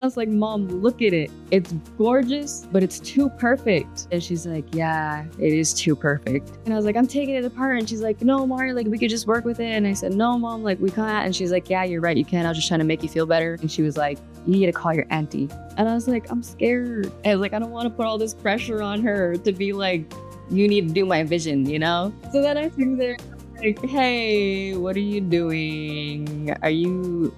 I was like, Mom, look at it. It's gorgeous, but it's too perfect. And she's like, yeah, it is too perfect. And I was like, I'm taking it apart. And she's like, no, Amari, like we could just work with it. And I said, no, Mom, like we can't. And she's like, yeah, you're right. You can. I was just trying to make you feel better. And she was like, you need to call your auntie. And I was like, I'm scared. I was like, I don't want to put all this pressure on her to be like, you need to do my vision, you know? So then I think there, like, hey, what are you doing? Are you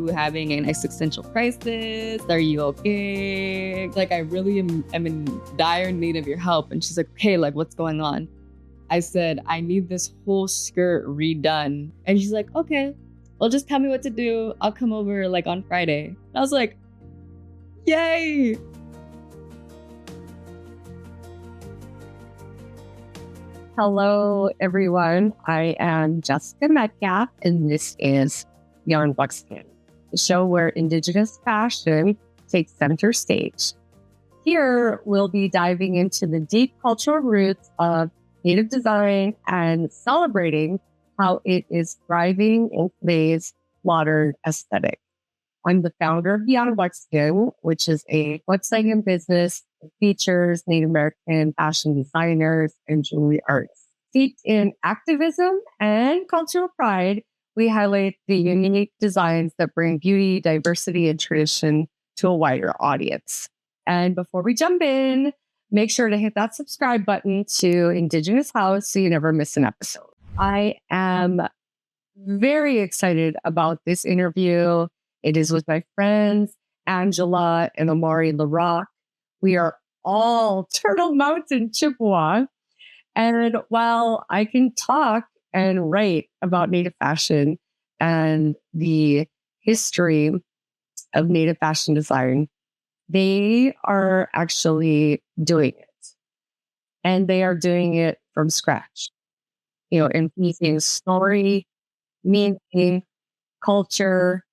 having an existential crisis? Are you okay? Like, I really am in dire need of your help. And she's like, okay, like, what's going on? I said, I need this whole skirt redone. And she's like, okay, well, just tell me what to do. I'll come over like on Friday. And I was like, yay! Hello, everyone. I am Jessica Metcalf, and this is Beyond Buckskin, the show where Indigenous fashion takes center stage. Here, we'll be diving into the deep cultural roots of Native design and celebrating how it is thriving in today's modern aesthetic. I'm the founder of Beyond Buckskin, which is a website and business that features Native American fashion designers and jewelry artists. Steeped in activism and cultural pride, we highlight the unique designs that bring beauty, diversity, and tradition to a wider audience. And before we jump in, make sure to hit that subscribe button to Indigenous House so you never miss an episode. I am very excited about this interview. It is with my friends, Angela and Amari LaRocque. We are all Turtle Mountain Chippewa. And while I can talk and write about Native fashion and the history of Native fashion design, they are actually doing it. And they are doing it from scratch. You know, infusing story, meaning, culture,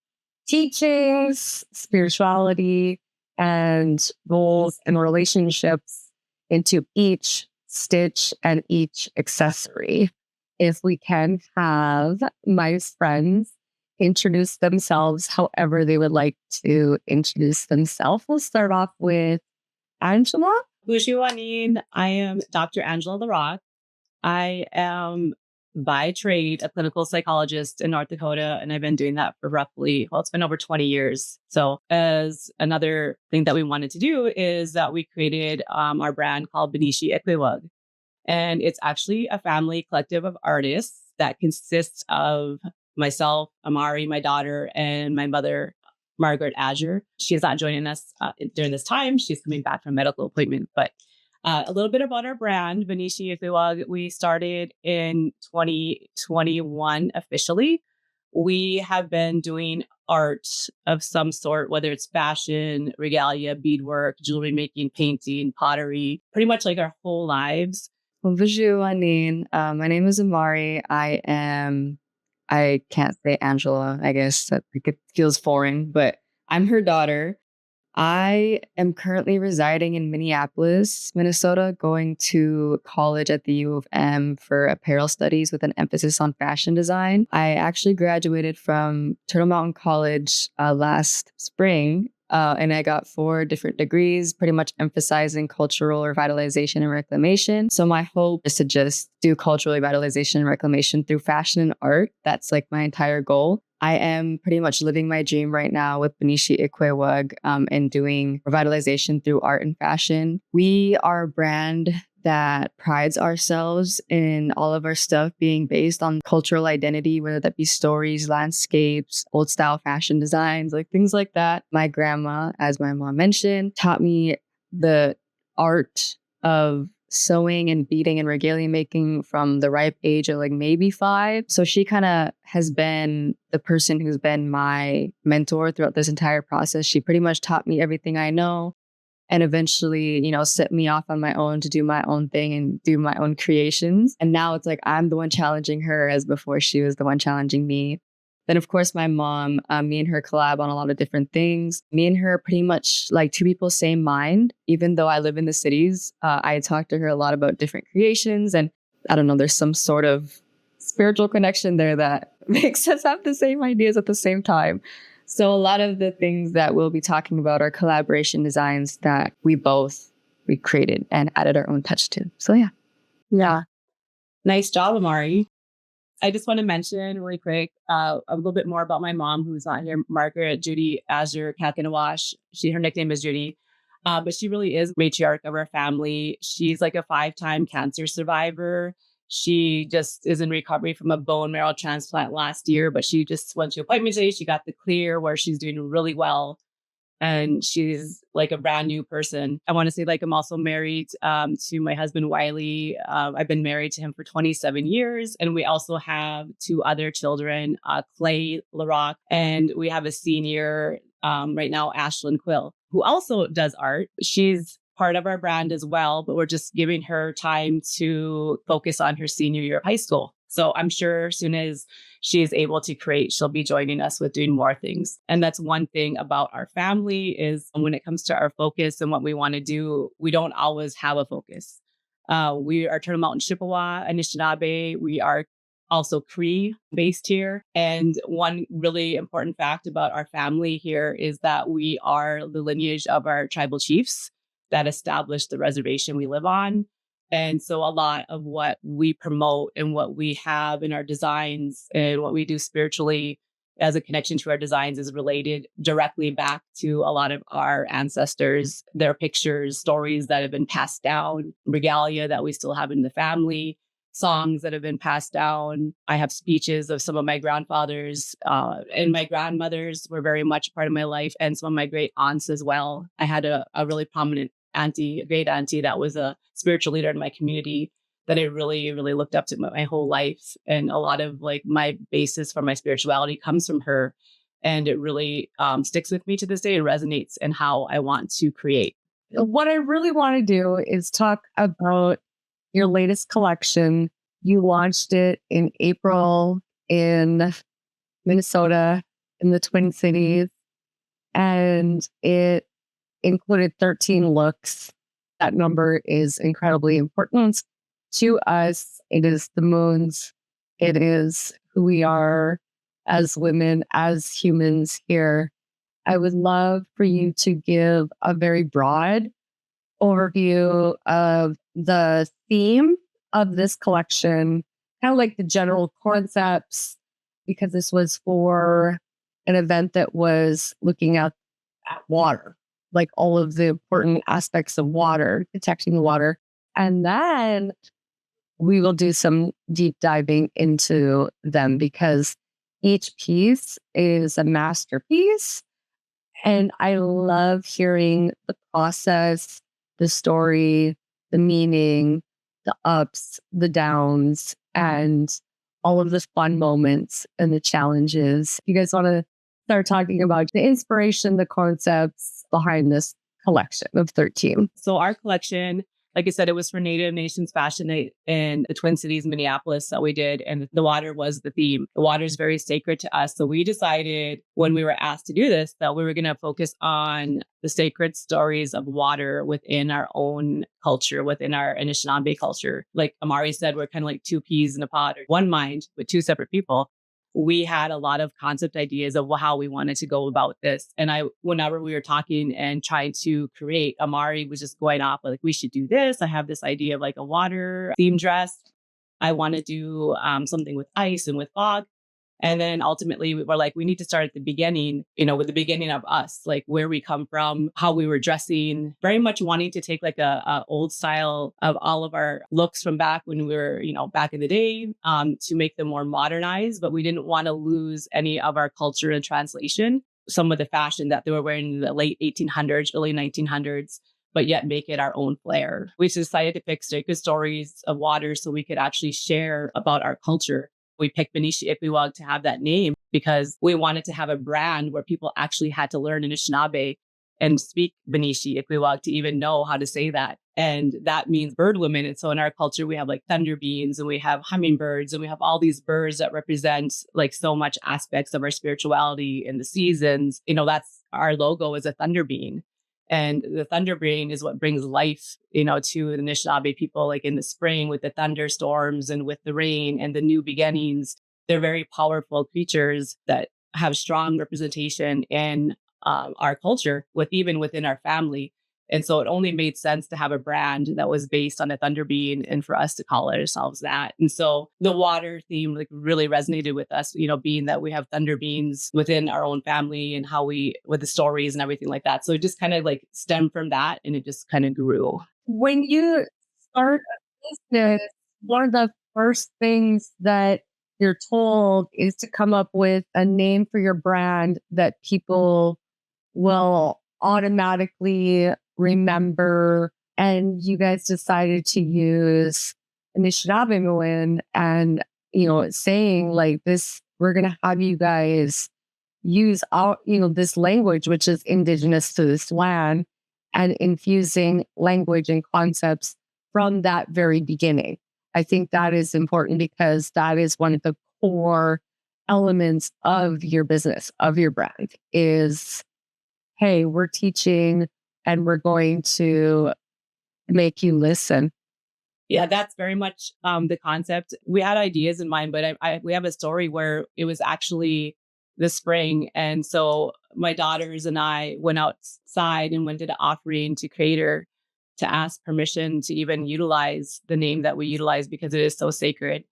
teachings, spirituality, and roles and relationships into each stitch and each accessory. If we can have my friends introduce themselves however they would like to introduce themselves. We'll start off with Angela. Bushiwanin, I am Dr. Angela LaRocque. I am by trade a clinical psychologist in North Dakota, and I've been doing that for it's been over 20 years. So as another thing that we wanted to do is that we created our brand called Bineshi Ikwewag. And it's actually a family collective of artists that consists of myself, Amari, my daughter, and my mother, Margaret Azure. She is not joining us during this time. She's coming back from a medical appointment, but a little bit about our brand, Bineshi Ikwewag. We started in 2021 officially. We have been doing art of some sort, whether it's fashion, regalia, beadwork, jewelry making, painting, pottery, pretty much like our whole lives. Bonjour, Anin. My name is Amari. I can't say Angela, I guess that it feels foreign, but I'm her daughter. I am currently residing in Minneapolis, Minnesota, going to college at the U of M for apparel studies with an emphasis on fashion design. I actually graduated from Turtle Mountain College last spring, and I got 4 different degrees, pretty much emphasizing cultural revitalization and reclamation. So my hope is to just do cultural revitalization and reclamation through fashion and art. That's like my entire goal. I am pretty much living my dream right now with Bineshi Ikwewag and doing revitalization through art and fashion. We are a brand that prides ourselves in all of our stuff being based on cultural identity, whether that be stories, landscapes, old style fashion designs, like things like that. My grandma, as my mom mentioned, taught me the art of sewing and beading and regalia making from the ripe age of like maybe 5. So she kind of has been the person who's been my mentor throughout this entire process. She pretty much taught me everything I know and eventually, set me off on my own to do my own thing and do my own creations. And now it's like I'm the one challenging her as before she was the one challenging me. Then, of course, my mom, me and her collab on a lot of different things. Me and her pretty much like 2 people, same mind. Even though I live in the cities, I talk to her a lot about different creations. And I don't know, there's some sort of spiritual connection there that makes us have the same ideas at the same time. So a lot of the things that we'll be talking about are collaboration designs that we created and added our own touch to. So yeah. Yeah. Nice job, Amari. I just want to mention really quick a little bit more about my mom, who's not here, Margaret Judy Azure Kakinawash. Her nickname is Judy, but she really is matriarch of our family. She's like a 5-time cancer survivor. She just is in recovery from a bone marrow transplant last year, but she just went to appointment today. She got the clear where she's doing really well. And she's like a brand new person. I want to say, like, I'm also married to my husband, Wiley. I've been married to him for 27 years. And we also have 2 other children, Clay, LaRocque, and we have a senior right now, Ashlyn Quill, who also does art. She's part of our brand as well, but we're just giving her time to focus on her senior year of high school. So I'm sure as soon as she is able to create, she'll be joining us with doing more things. And that's one thing about our family is when it comes to our focus and what we want to do, we don't always have a focus. We are Turtle Mountain Chippewa, Anishinaabe. We are also Cree based here. And one really important fact about our family here is that we are the lineage of our tribal chiefs that established the reservation we live on. And so a lot of what we promote and what we have in our designs and what we do spiritually as a connection to our designs is related directly back to a lot of our ancestors, their pictures, stories that have been passed down, regalia that we still have in the family, songs that have been passed down. I have speeches of some of my grandfathers and my grandmothers were very much part of my life, and some of my great aunts as well. I had a really prominent auntie, a great auntie that was a spiritual leader in my community that I really, really looked up to my whole life. And a lot of like my basis for my spirituality comes from her. And it really sticks with me to this day and resonates in how I want to create. What I really want to do is talk about your latest collection. You launched it in April in Minnesota, in the Twin Cities, and it included 13 looks. That number is incredibly important to us. It is the moons. It is who we are as women, as humans here. I would love for you to give a very broad overview of the theme of this collection, kind of like the general concepts, because this was for an event that was looking at water, like all of the important aspects of water, protecting the water. And then we will do some deep diving into them because each piece is a masterpiece. And I love hearing the process, the story, the meaning, the ups, the downs, and all of the fun moments and the challenges. You guys want to start talking about the inspiration, the concepts behind this collection of 13? So our collection, like I said, it was for Native Nations Fashion Night in the Twin Cities, Minneapolis that we did. And the water was the theme. The water is very sacred to us. So we decided when we were asked to do this, that we were going to focus on the sacred stories of water within our own culture, within our Anishinaabe culture. Like Amari said, we're kind of like 2 peas in a pod, or one mind with 2 separate people. We had a lot of concept ideas of how we wanted to go about this. And whenever we were talking and trying to create, Amari was just going off like, we should do this. I have this idea of like a water theme dress. I want to do something with ice and with fog. And then ultimately we were like, we need to start at the beginning, with the beginning of us, like where we come from, how we were dressing, very much wanting to take like a old style of all of our looks from back when we were, back in the day, to make them more modernized. But we didn't want to lose any of our culture and translation, some of the fashion that they were wearing in the late 1800s, early 1900s, but yet make it our own flair. We decided to pick sacred stories of water so we could actually share about our culture. We picked Bineshi Ikwewag to have that name because we wanted to have a brand where people actually had to learn Anishinaabe and speak Bineshi Ikwewag to even know how to say that. And that means bird women. And so in our culture, we have like thunder beans and we have hummingbirds and we have all these birds that represent like so much aspects of our spirituality in the seasons. That's our logo is a thunder bean. And the thunder bean is what brings life, to the Anishinaabe people, like in the spring with the thunderstorms and with the rain and the new beginnings. They're very powerful creatures that have strong representation in our culture, even within our family. And so it only made sense to have a brand that was based on a thunder bean and for us to call ourselves that. And so the water theme like really resonated with us, being that we have thunder beans within our own family and how we, with the stories and everything like that. So it just kind of like stemmed from that and it just kind of grew. When you start a business, one of the first things that you're told is to come up with a name for your brand that people will automatically remember. And you guys decided to use Anishinaabe and, saying like this, we're going to have you guys use our, this language, which is indigenous to this land, and infusing language and concepts from that very beginning. I think that is important because that is one of the core elements of your business, of your brand is, hey, we're teaching and we're going to make you listen. Yeah, that's very much the concept. We had ideas in mind, but we have a story where it was actually the spring. And so my daughters and I went outside and went to the offering to Creator to ask permission to even utilize the name that we utilize because it is so sacred.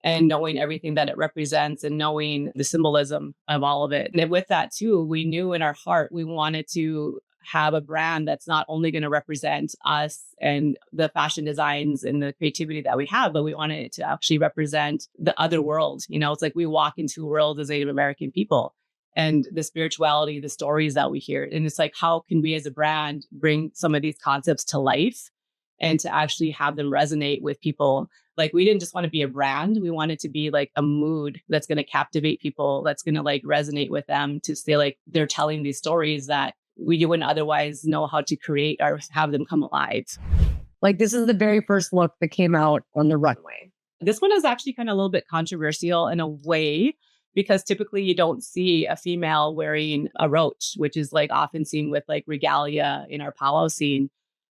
And knowing everything that it represents and knowing the symbolism of all of it. And with that too, we knew in our heart, we wanted to have a brand that's not only going to represent us and the fashion designs and the creativity that we have, but we wanted it to actually represent the other world. It's like we walk into a world as Native American people and the spirituality, the stories that we hear. And it's like, how can we as a brand bring some of these concepts to life and to actually have them resonate with people? Like, we didn't just want to be a brand. We wanted to be like a mood that's going to captivate people, that's going to like resonate with them, to say like they're telling these stories that we wouldn't otherwise know how to create or have them come alive. Like, this is the very first look that came out on the runway. This one is actually kind of a little bit controversial in a way, because typically you don't see a female wearing a roach, which is like often seen with like regalia in our powwow scene.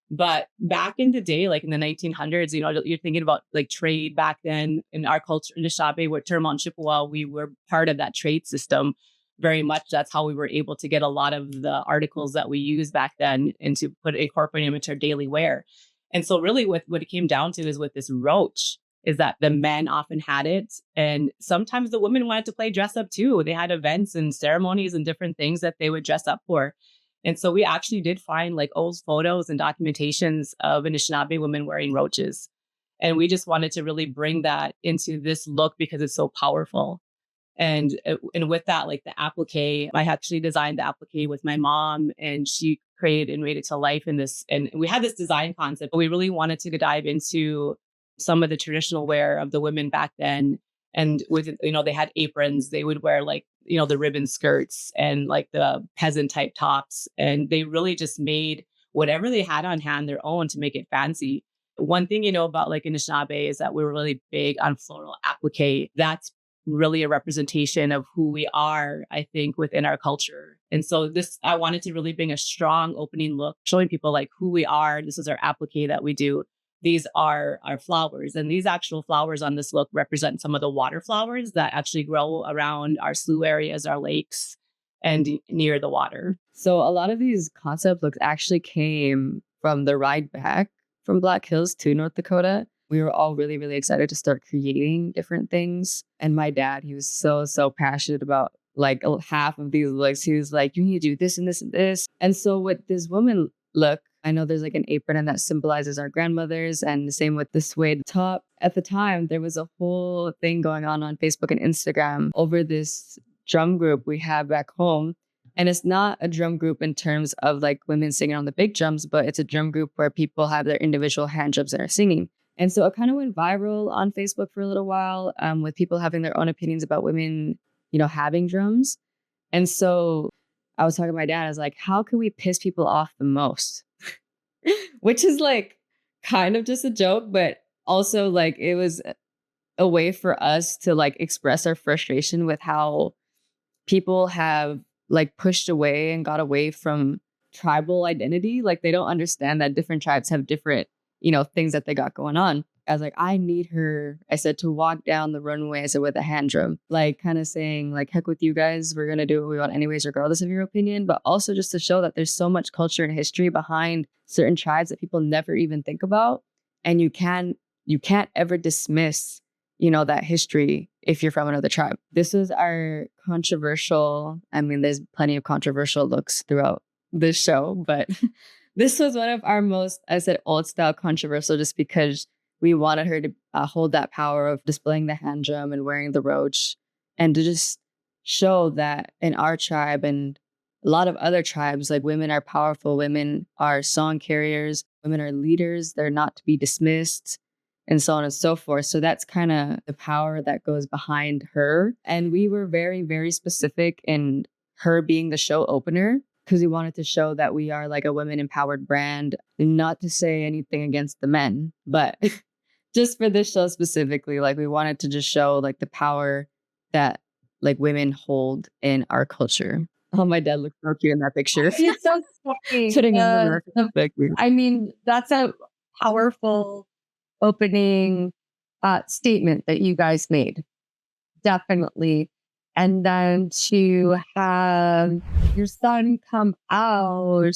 But back in the day, like in the 1900s, you're thinking about like trade back then in our culture, in Anishinaabe, with Termont Chippewa, we were part of that trade system. Very much that's how we were able to get a lot of the articles that we used back then and to incorporate them into our daily wear. And so really what it came down to is with this roach is that the men often had it. And sometimes the women wanted to play dress up too. They had events and ceremonies and different things that they would dress up for. And so we actually did find like old photos and documentations of Anishinaabe women wearing roaches. And we just wanted to really bring that into this look because it's so powerful. And with that, like the applique, I actually designed the applique with my mom, and she created and made it to life in this. And we had this design concept, but we really wanted to dive into some of the traditional wear of the women back then. And with, they had aprons, they would wear like, the ribbon skirts and like the peasant type tops. And they really just made whatever they had on hand their own to make it fancy. One thing, about like Anishinaabe is that we're really big on floral applique. That's really a representation of who we are, I think, within our culture. And so I wanted to really bring a strong opening look, showing people like who we are. This is our applique that we do. These are our flowers. And these actual flowers on this look represent some of the water flowers that actually grow around our slough areas, our lakes, and near the water. So a lot of these concept looks actually came from the ride back from Black Hills to North Dakota. We were all really, really excited to start creating different things. And my dad, he was so passionate about like half of these looks. He was like, you need to do this and this and this. And so with this woman look, I know there's like an apron and that symbolizes our grandmothers, and the same with the suede top. At the time, there was a whole thing going on Facebook and Instagram over this drum group we have back home. And it's not a drum group in terms of like women singing on the big drums, but it's a drum group where people have their individual hand drums and are singing. And so it kind of went viral on Facebook for a little while, with people having their own opinions about women, having drums. And so I was talking to my dad, I was like, how can we piss people off the most? Which is like kind of just a joke, but also like it was a way for us to like express our frustration with how people have like pushed away and got away from tribal identity. Like they don't understand that different tribes have different, things that they got going on. I was like, I need her, I said, to walk down the runway, I said, with a hand drum, like kind of saying like, heck with you guys, we're going to do what we want anyways, regardless of your opinion, but also just to show that there's so much culture and history behind certain tribes that people never even think about. And you can't ever dismiss, that history if you're from another tribe. This was our controversial, I mean, there's plenty of controversial looks throughout this show, but this was one of our most, I said, old style controversial, just because we wanted her to hold that power of displaying the hand drum and wearing the roach, and to just show that in our tribe and a lot of other tribes, like, women are powerful, women are song carriers, women are leaders, they're not to be dismissed, and so on and so forth. So that's kind of the power that goes behind her. And we were very, very specific in her being the show opener, because we wanted to show that we are like a women empowered brand. Not to say anything against the men, but just for this show specifically, like, we wanted to just show like the power that like women hold in our culture. Oh, my dad looks so cute in that picture. It's so funny. Sitting in the mirror. I mean, that's a powerful opening statement that you guys made. Definitely. And then to have your son come out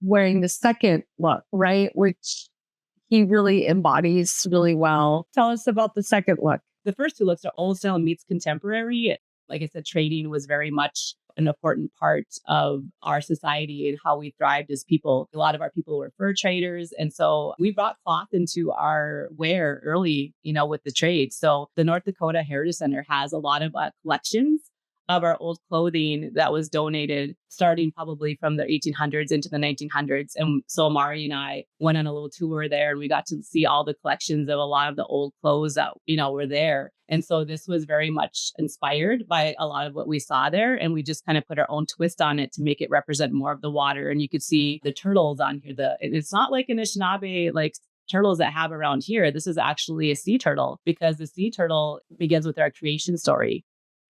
wearing the second look, right? Which he really embodies really well. Tell us about the second look. The first two looks are old style meets contemporary. Like I said, trading was very much an important part of our society and how we thrived as people. A lot of our people were fur traders. And so we brought cloth into our wear early, with the trade. So the North Dakota Heritage Center has a lot of collections of our old clothing that was donated starting probably from the 1800s into the 1900s. And so Amari and I went on a little tour there, and we got to see all the collections of a lot of the old clothes that, were there. And so this was very much inspired by a lot of what we saw there. And we just kind of put our own twist on it to make it represent more of the water. And you could see the turtles on here. It's not like an Anishinaabe, like turtles that have around here. This is actually a sea turtle, because the sea turtle begins with our creation story.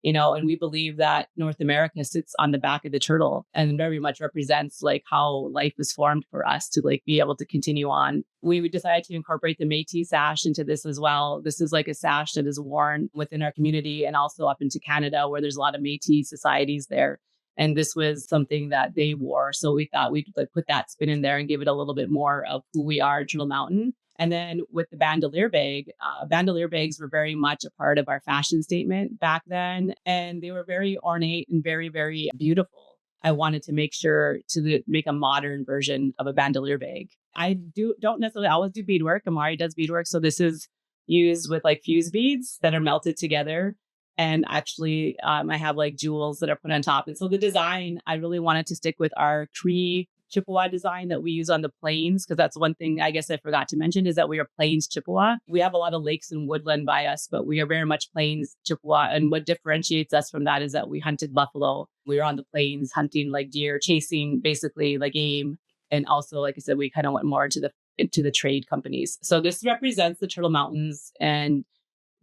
And we believe that North America sits on the back of the turtle and very much represents like how life was formed for us to like be able to continue on. We decided to incorporate the Métis sash into this as well. This is like a sash that is worn within our community and also up into Canada, where there's a lot of Métis societies there. And this was something that they wore. So we thought we'd like put that spin in there and give it a little bit more of who we are, Turtle Mountain. And then with the bandolier bag, bandolier bags were very much a part of our fashion statement back then. And they were very ornate and very, very beautiful. I wanted to make sure to make a modern version of a bandolier bag. I don't necessarily always do beadwork. Amari does beadwork. So this is used with like fuse beads that are melted together. And actually, I have like jewels that are put on top. And so the design, I really wanted to stick with our Cree Chippewa design that we use on the plains, because that's one thing I guess I forgot to mention is that we are plains Chippewa. We have a lot of lakes and woodland by us, but we are very much plains Chippewa. And what differentiates us from that is that we hunted buffalo. We were on the plains hunting like deer, chasing basically like game. And also, like I said, we kind of went more into the trade companies. So this represents the Turtle Mountains, and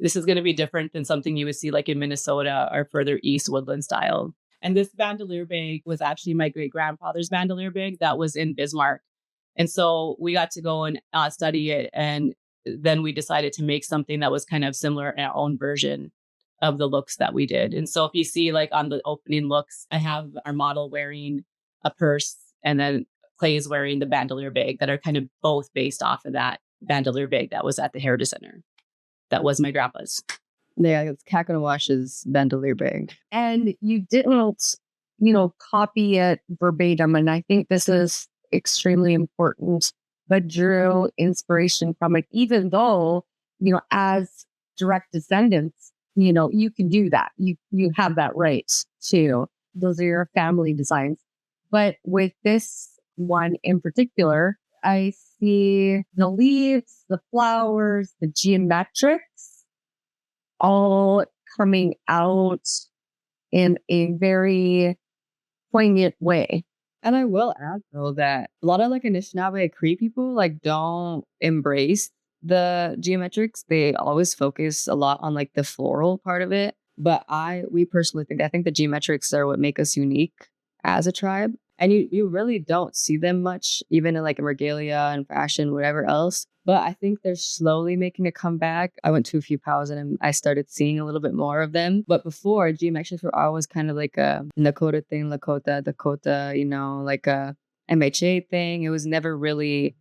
this is going to be different than something you would see like in Minnesota or further east woodland style. And this bandolier bag was actually my great grandfather's bandolier bag that was in Bismarck. And so we got to go and study it. And then we decided to make something that was kind of similar in our own version of the looks that we did. And so if you see like on the opening looks, I have our model wearing a purse, and then Clay is wearing the bandolier bag, that are kind of both based off of that bandolier bag that was at the Heritage Center. That was my grandpa's. Yeah, it's Kakanawash's bandolier bag. And you didn't, copy it verbatim. And I think this is extremely important, but drew inspiration from it, even though, as direct descendants, you can do that. You have that right too. Those are your family designs. But with this one in particular, I see the leaves, the flowers, the geometrics, all coming out in a very poignant way. And I will add though that a lot of like Anishinaabe Cree people like don't embrace the geometrics. They always focus a lot on like the floral part of it. But we personally think the geometrics are what make us unique as a tribe. And you really don't see them much, even in like regalia and fashion, whatever else. But I think they're slowly making a comeback. I went to a few pals and I started seeing a little bit more of them. But before, geometrics were always kind of like a Lakota thing, Dakota, like a MHA thing. It was never really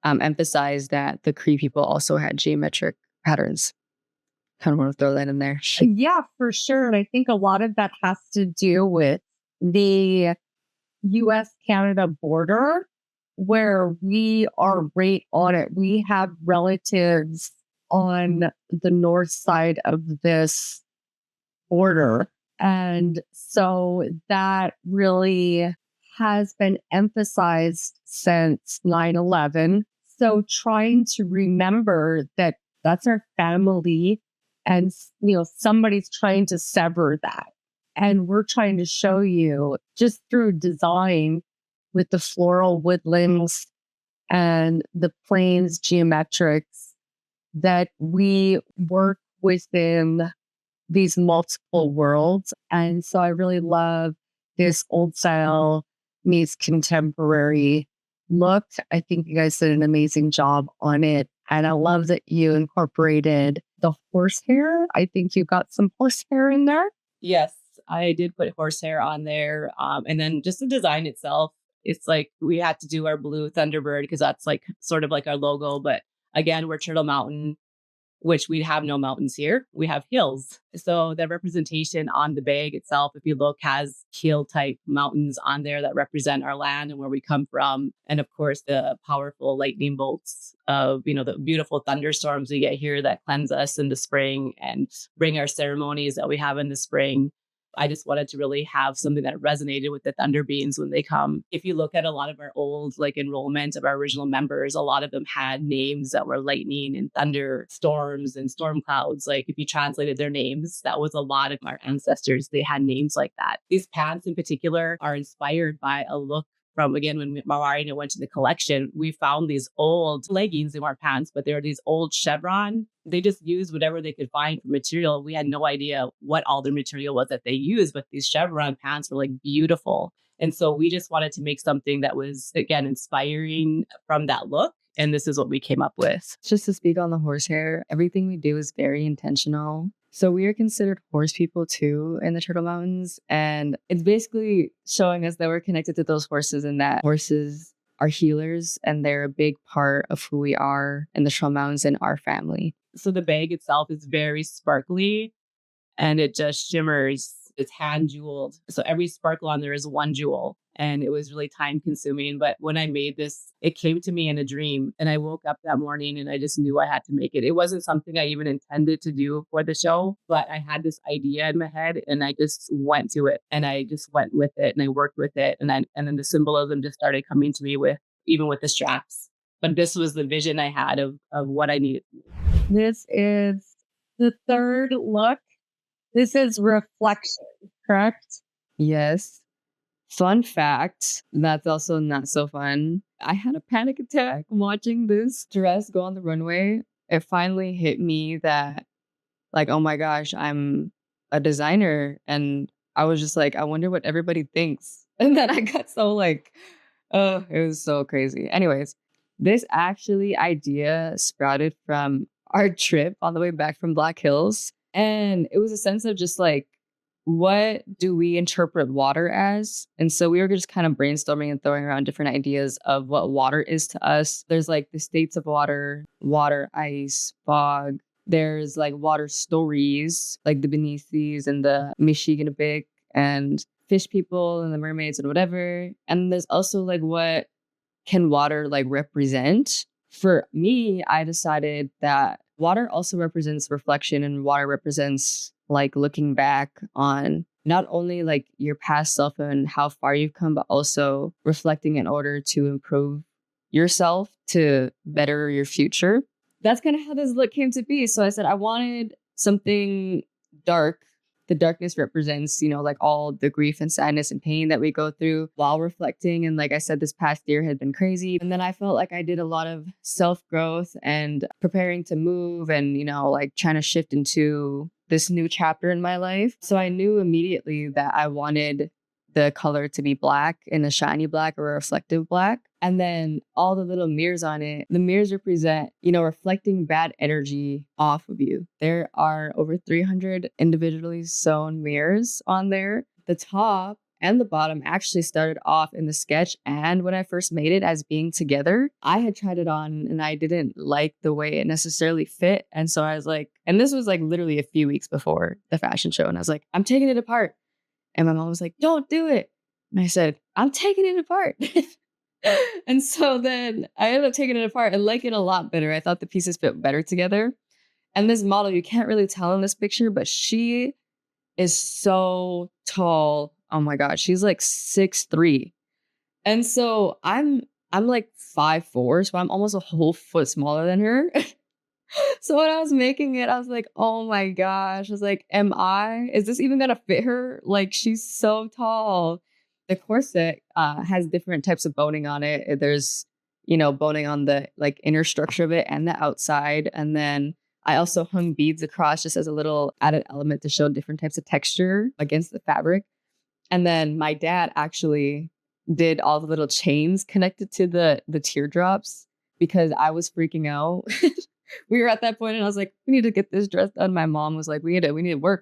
emphasized that the Cree people also had geometric patterns. Kind of want to throw that in there. Yeah, for sure. And I think a lot of that has to do with the US-Canada border, where we are right on it. We have relatives on the north side of this border. And so that really has been emphasized since 9/11. So trying to remember that that's our family, and somebody's trying to sever that. And we're trying to show you just through design with the floral woodlands and the plains geometrics that we work within these multiple worlds. And so I really love this old style meets contemporary look. I think you guys did an amazing job on it. And I love that you incorporated the horsehair. I think you got some horsehair in there. Yes, I did put horsehair on there. And then just the design itself, it's like we had to do our blue Thunderbird because that's like sort of like our logo. But again, we're Turtle Mountain, which we have no mountains here. We have hills. So the representation on the bag itself, if you look, has hill type mountains on there that represent our land and where we come from. And of course, the powerful lightning bolts of, the beautiful thunderstorms we get here that cleanse us in the spring and bring our ceremonies that we have in the spring. I just wanted to really have something that resonated with the thunder beings when they come. If you look at a lot of our old enrollment of our original members, a lot of them had names that were lightning and thunder storms and storm clouds. Like if you translated their names, that was a lot of our ancestors. They had names like that. These pants in particular are inspired by a look from, again, when Amari and I went to the collection, we found these old leggings. They weren't pants, but they were these old chevron. They just used whatever they could find for material. We had no idea what all the material was that they used, but these chevron pants were beautiful. And so we just wanted to make something that was, again, inspiring from that look. And this is what we came up with. Just to speak on the horsehair, everything we do is very intentional. So we are considered horse people too in the Turtle Mountains. And it's basically showing us that we're connected to those horses and that horses are healers and they're a big part of who we are in the Turtle Mountains and our family. So the bag itself is very sparkly and it just shimmers. It's hand jeweled. So every sparkle on there is one jewel. And it was really time consuming. But when I made this, it came to me in a dream. And I woke up that morning and I just knew I had to make it. It wasn't something I even intended to do for the show, but I had this idea in my head and I just went to it and I just went with it and I worked with it. And then the symbolism just started coming to me even with the straps. But this was the vision I had of what I needed. This is the third look. This is reflection, correct? Yes. Fun fact, that's also not so fun. I had a panic attack watching this dress go on the runway. It finally hit me that, oh my gosh, I'm a designer. And I was just I wonder what everybody thinks. And then I got so oh, it was so crazy. Anyways, this idea sprouted from our trip on the way back from Black Hills. And it was a sense of just what do we interpret water as? And so we were just kind of brainstorming and throwing around different ideas of what water is to us. There's the states of water, ice, fog. There's water stories, like the Benishis and the Michiganabik and fish people and the mermaids and whatever. And there's also what can water represent? For me, I decided that water also represents reflection and water represents looking back on not only your past self and how far you've come, but also reflecting in order to improve yourself to better your future. That's kind of how this look came to be. So I said I wanted something dark. The darkness represents, all the grief and sadness and pain that we go through while reflecting. And like I said, this past year had been crazy. And then I felt like I did a lot of self-growth and preparing to move and, trying to shift into this new chapter in my life. So I knew immediately that I wanted the color to be black in a shiny black or a reflective black. And then all the little mirrors on it, the mirrors represent, reflecting bad energy off of you. There are over 300 individually sewn mirrors on there. The top and the bottom actually started off in the sketch. And when I first made it as being together, I had tried it on and I didn't like the way it necessarily fit. And so I was like, and this was like literally a few weeks before the fashion show. And I was like, I'm taking it apart. And my mom was like, don't do it. And I said, I'm taking it apart. And so then I ended up taking it apart and like it a lot better. I thought the pieces fit better together. And this model, you can't really tell in this picture, but she is so tall. Oh my God, she's like 6'3". And so I'm like 5'4", so I'm almost a whole foot smaller than her. So when I was making it, I was like, oh my gosh. I was like, is this even gonna fit her? Like, she's so tall. The corset has different types of boning on it. There's, boning on the like inner structure of it and the outside. And then I also hung beads across just as a little added element to show different types of texture against the fabric. And then my dad actually did all the little chains connected to the teardrops because I was freaking out. We were at that point and I was like, we need to get this dress done. My mom was like, we need to work,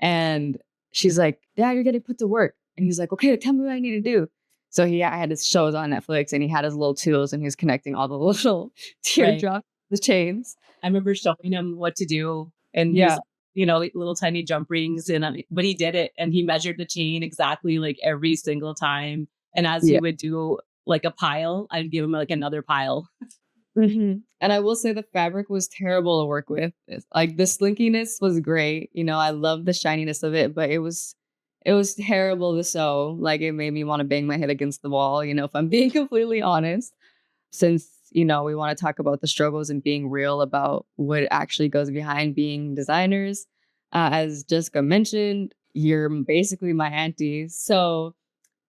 And she's like, Dad, you're getting put to work. And he's like, okay, tell me what I need to do. So I had his shows on Netflix and he had his little tools and he was connecting all the little teardrops, the chains. I remember showing him what to do. And he was, like little tiny jump rings. But he did it and he measured the chain exactly like every single time. And as he would do like a pile, I'd give him like another pile. Mm-hmm. And I will say the fabric was terrible to work with. Like the slinkiness was great. I love the shininess of it, but it was terrible to sew. Like it made me want to bang my head against the wall, if I'm being completely honest. Since, we want to talk about the struggles and being real about what actually goes behind being designers. As Jessica mentioned, you're basically my auntie. So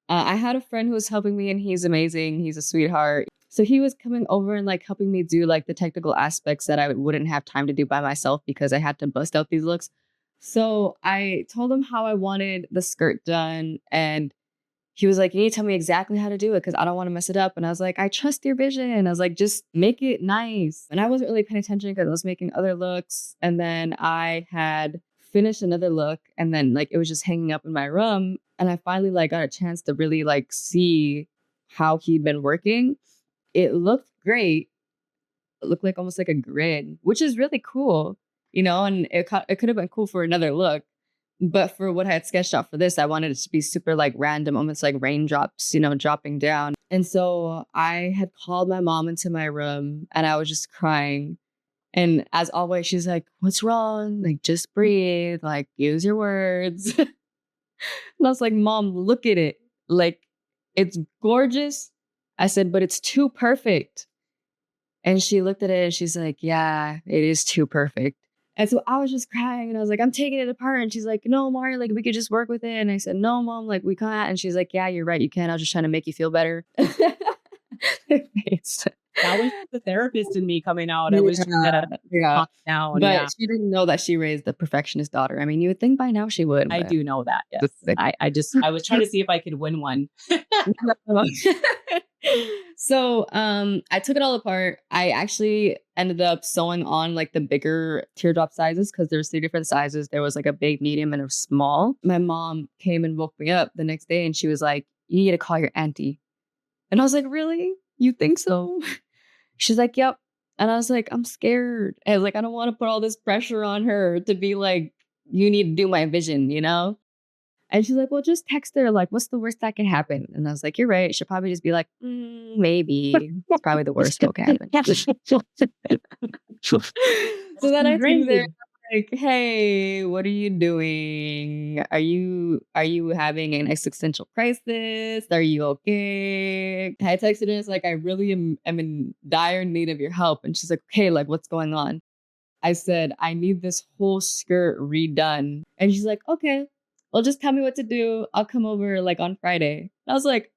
I had a friend who was helping me and he's amazing. He's a sweetheart. So he was coming over and like helping me do like the technical aspects that I wouldn't have time to do by myself because I had to bust out these looks. So I told him how I wanted the skirt done. And he was like, you need to tell me exactly how to do it because I don't want to mess it up. And I was like, I trust your vision. I was like, just make it nice. And I wasn't really paying attention because I was making other looks. And then I had finished another look and then like it was just hanging up in my room. And I finally like got a chance to really like see how he'd been working. It looked great. It looked like almost like a grid, which is really cool, and it could have been cool for another look. But for what I had sketched out for this, I wanted it to be super like random, almost like raindrops, dropping down. And so I had called my mom into my room and I was just crying. And as always, she's like, what's wrong? Like, just breathe, like use your words. And I was like, Mom, look at it. Like, it's gorgeous. I said, but it's too perfect. And she looked at it and she's like, yeah, it is too perfect. And so I was just crying and I was like, I'm taking it apart. And she's like, no, Mari, like we could just work with it. And I said, no, Mom, like we can't. And she's like, yeah, you're right. You can. I was just trying to make you feel better. That was the therapist in me coming out. I was down. But she didn't know that she raised the perfectionist daughter. I mean, you would think by now she would. I do know that. Yes. I was trying to see if I could win one. So I took it all apart. I actually ended up sewing on like the bigger teardrop sizes because there's 3 different sizes. There was like a big, medium, and a small. My mom came and woke me up the next day and she was like, you need to call your auntie. And I was like, really? You think so? She's like, yep. And I was like, I'm scared. I was like, I don't want to put all this pressure on her to be like, you need to do my vision, And she's like, well, just text her. Like, what's the worst that can happen? And I was like, you're right. She'll probably just be like, maybe. It's probably the worst that can happen. So then I think they're like, hey, what are you doing? Are you having an existential crisis? Are you okay? I texted her and it's like, I really am in dire need of your help. And she's like, okay, like what's going on? I said, I need this whole skirt redone. And she's like, okay. Well, just tell me what to do. I'll come over like on Friday. I was like,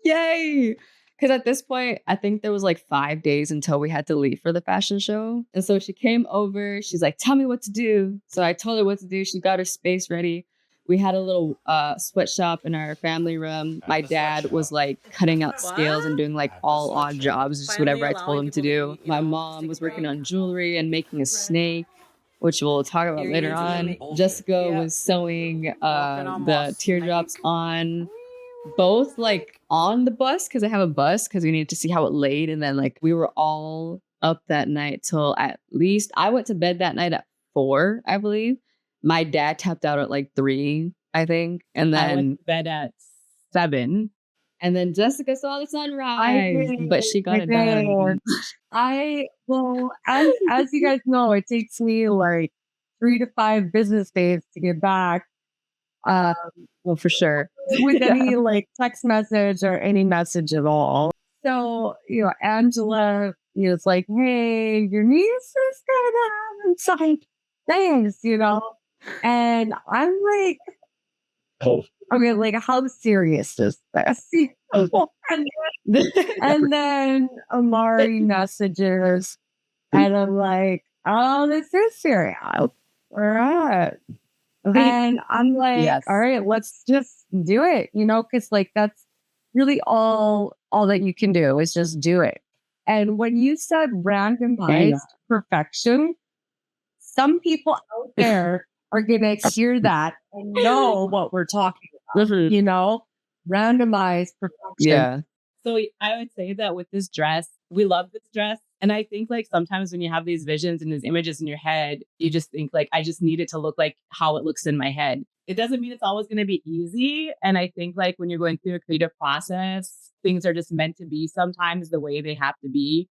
yay. Because at this point, I think there was like 5 days until we had to leave for the fashion show. And so she came over. She's like, tell me what to do. So I told her what to do. She got her space ready. We had a little sweatshop in our family room. My dad was like cutting out scales and doing like all odd jobs, just whatever I told him to do. My mom was working on jewelry and making a snake, which we'll talk about later on. Jessica was sewing the teardrops on both like on the bus because I have a bus because we needed to see how it laid. And then like we were all up that night till at least I went to bed that night at 4, I believe. My dad tapped out at like 3, I think. And I went then to bed at 7. and then Jessica saw the sunrise, did. but she got I it done. As you guys know, it takes me like 3 to 5 business days to get back. Well, for sure. With any like text message or any message at all. So, Angela is like, hey, your niece is gonna have some things, And I'm like, okay, like, how serious is this? And then Amari messages, and I'm like, oh, this is serious. All right. And I'm like, Yes. all right, let's just do it, because like that's really all that you can do is just do it. And when you said randomized perfection, some people out there are going to hear that and know what we're talking about, randomized perfection. Yeah. So I would say that with this dress, we love this dress. And I think like sometimes when you have these visions and these images in your head, you just think like, I just need it to look like how it looks in my head. It doesn't mean it's always going to be easy. And I think like when you're going through a creative process, things are just meant to be sometimes the way they have to be.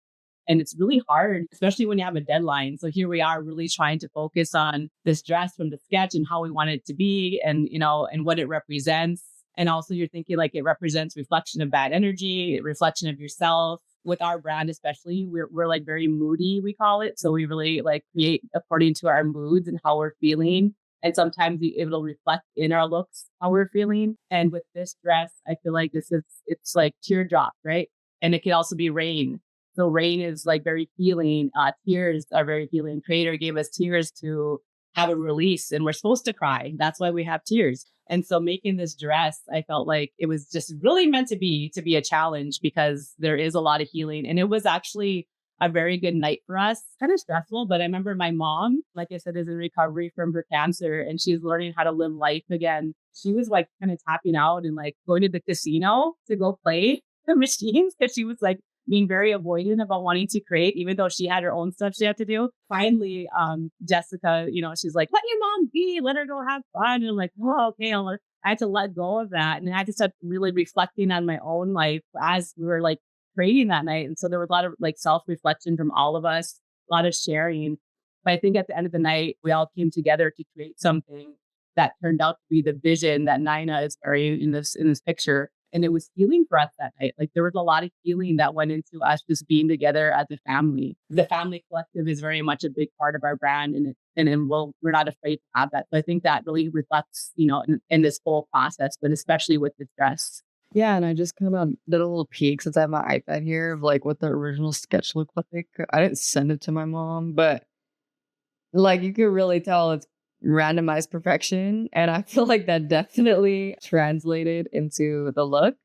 And it's really hard, especially when you have a deadline. So here we are really trying to focus on this dress from the sketch and how we want it to be and, and what it represents. And also you're thinking like it represents reflection of bad energy, reflection of yourself. With our brand, especially, we're like very moody, we call it. So we really like create according to our moods and how we're feeling. And sometimes it'll reflect in our looks, how we're feeling. And with this dress, I feel like it's like teardrop, right? And it can also be rain. So rain is like very healing. Tears are very healing. Creator gave us tears to have a release and we're supposed to cry. That's why we have tears. And so making this dress, I felt like it was just really meant to be a challenge because there is a lot of healing. And it was actually a very good night for us. Kind of stressful, but I remember my mom, like I said, is in recovery from her cancer and she's learning how to live life again. She was like kind of tapping out and like going to the casino to go play the machines because she was like being very avoidant about wanting to create, even though she had her own stuff she had to do. Finally, Jessica, she's like, let your mom be, let her go have fun. And I'm like, oh, okay. I had to let go of that. And I had to start really reflecting on my own life as we were like creating that night. And so there was a lot of like self-reflection from all of us, a lot of sharing. But I think at the end of the night, we all came together to create something that turned out to be the vision that Nina is very in this picture. And it was healing for us that night. Like there was a lot of healing that went into us just being together as a family. The family collective is very much a big part of our brand, and we're not afraid to have that. So I think that really reflects, in this whole process, but especially with this dress. Yeah, and I just kind of did a little peek since I have my iPad here of like what the original sketch looked like. I didn't send it to my mom, but like you could really tell it's randomized perfection. And I feel like that definitely translated into the look.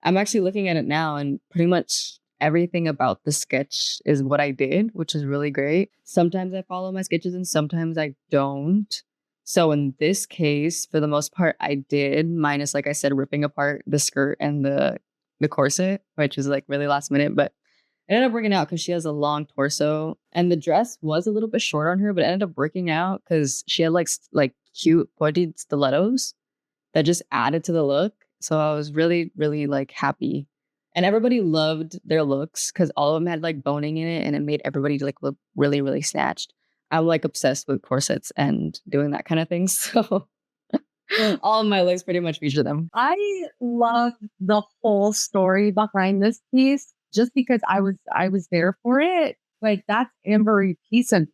I'm actually looking at it now and pretty much everything about the sketch is what I did, which is really great. Sometimes I follow my sketches and sometimes I don't. So in this case, for the most part, I did, minus, like I said, ripping apart the skirt and the corset, which was like really last minute, but it ended up working out because she has a long torso and the dress was a little bit short on her, but it ended up working out because she had like cute pointed stilettos that just added to the look. So I was really, really like happy. And everybody loved their looks because all of them had like boning in it and it made everybody like look really, really snatched. I'm like obsessed with corsets and doing that kind of thing. So all of my looks pretty much feature them. I love the whole story behind this piece just because I was there for it. Like that's every piece of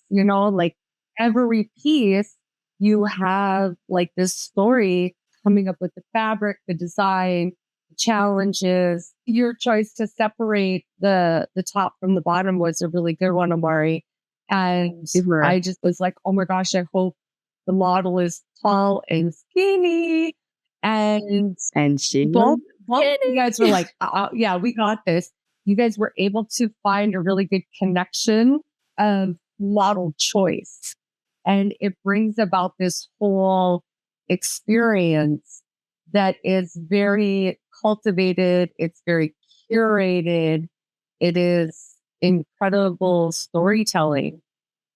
yours, like every piece you have like this story coming up with the fabric, the design, the challenges. Your choice to separate the top from the bottom was a really good one, Amari. And I just was like, oh my gosh, I hope the model is tall and skinny. And she both you guys were like, yeah, we got this. You guys were able to find a really good connection of model choice. And it brings about this whole experience that is very cultivated. It's very curated. It is incredible storytelling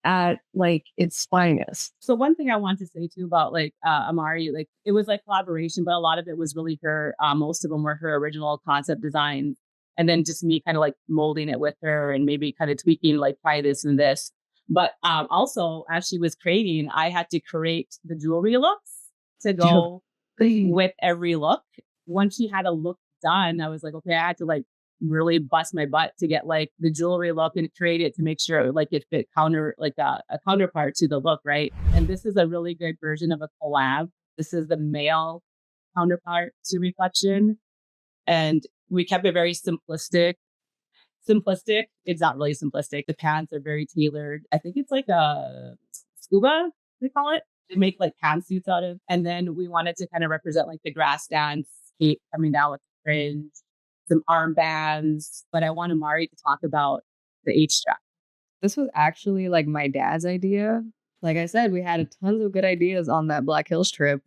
at like its finest. So one thing I want to say too about like Amari, like it was like collaboration, but a lot of it was really her. Most of them were her original concept designs, and then just me kind of like molding it with her and maybe kind of tweaking, like try this and this. But also, as she was creating, I had to create the jewelry looks to go with every look. Once she had a look done, I was like, okay, I had to like really bust my butt to get like the jewelry look and create it to make sure like it fit a counterpart to the look, right? And this is a really good version of a collab. This is the male counterpart to Reflection, and we kept it very simplistic. It's not really simplistic. The pants are very tailored. I think it's like a scuba, they call it. They make like pantsuits out of. And then we wanted to kind of represent like the grass dance cape coming down with the fringe, some armbands. But I want Amari to talk about the H strap. This was actually like my dad's idea. Like I said, we had tons of good ideas on that Black Hills trip.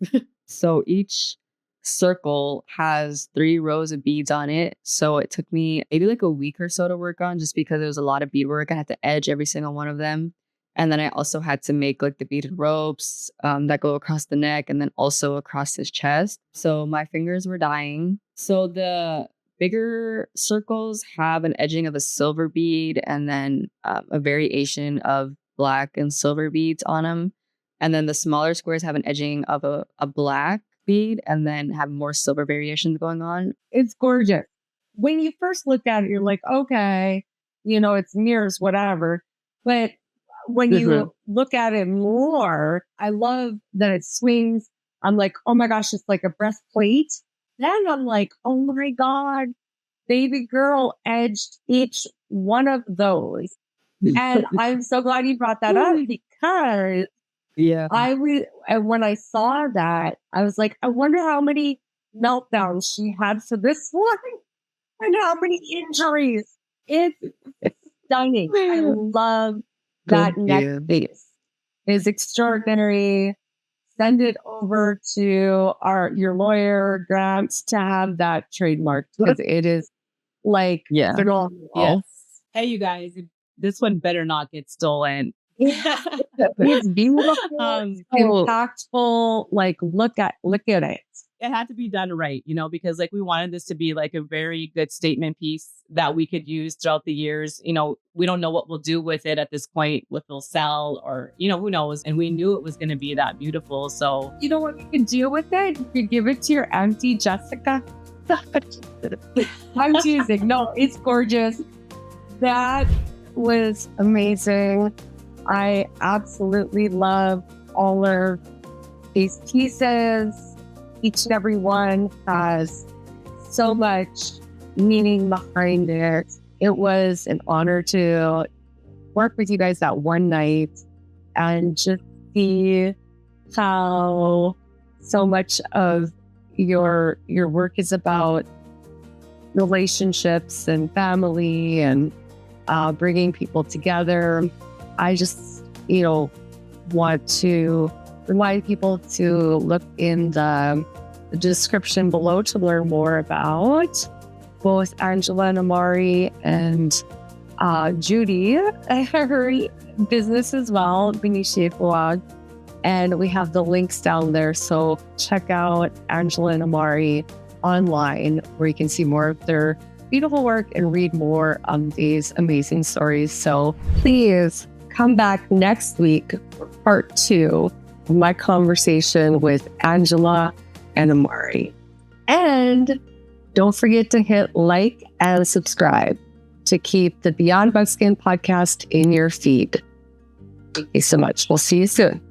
So each circle has 3 rows of beads on it. So it took me maybe like a week or so to work on, just because there was a lot of beadwork. I had to edge every single one of them. And then I also had to make like the beaded ropes that go across the neck and then also across his chest. So my fingers were dying. So the bigger circles have an edging of a silver bead and then a variation of black and silver beads on them. And then the smaller squares have an edging of a black bead and then have more silver variations going on. It's gorgeous. When you first look at it, you're like, okay, it's mirrors, whatever. But when you look at it more, I love that it swings. I'm like, oh my gosh, it's like a breastplate. Then I'm like, oh my God, baby girl edged each one of those. And I'm so glad you brought that up, because when I saw that, I was like, I wonder how many meltdowns she had for this one and how many injuries. It's stunning. I love that neck piece. It's extraordinary. Send it over to your lawyer, Grant, to have that trademarked, because it is like phenomenal. Yes. Hey, you guys, this one better not get stolen. It's beautiful, impactful. Like, look at it. It had to be done right, because like we wanted this to be like a very good statement piece that we could use throughout the years. We don't know what we'll do with it at this point, what they'll sell, or, who knows. And we knew it was going to be that beautiful. So, you know what you could do with it? You could give it to your Auntie Jessica. I'm teasing. No, it's gorgeous. That was amazing. I absolutely love all of these pieces. Each and every one has so much meaning behind it. It was an honor to work with you guys that one night and just see how so much of your work is about relationships and family and bringing people together. I just, want to remind people to look in the description below to learn more about both Angela and Amari and Judy, her business as well, Bineshi Ikwewag. And we have the links down there. So check out Angela and Amari online, where you can see more of their beautiful work and read more on these amazing stories. So please come back next week for part 2 of my conversation with Angela and Amari. And don't forget to hit like and subscribe to keep the Beyond Buckskin podcast in your feed. Thank you so much. We'll see you soon.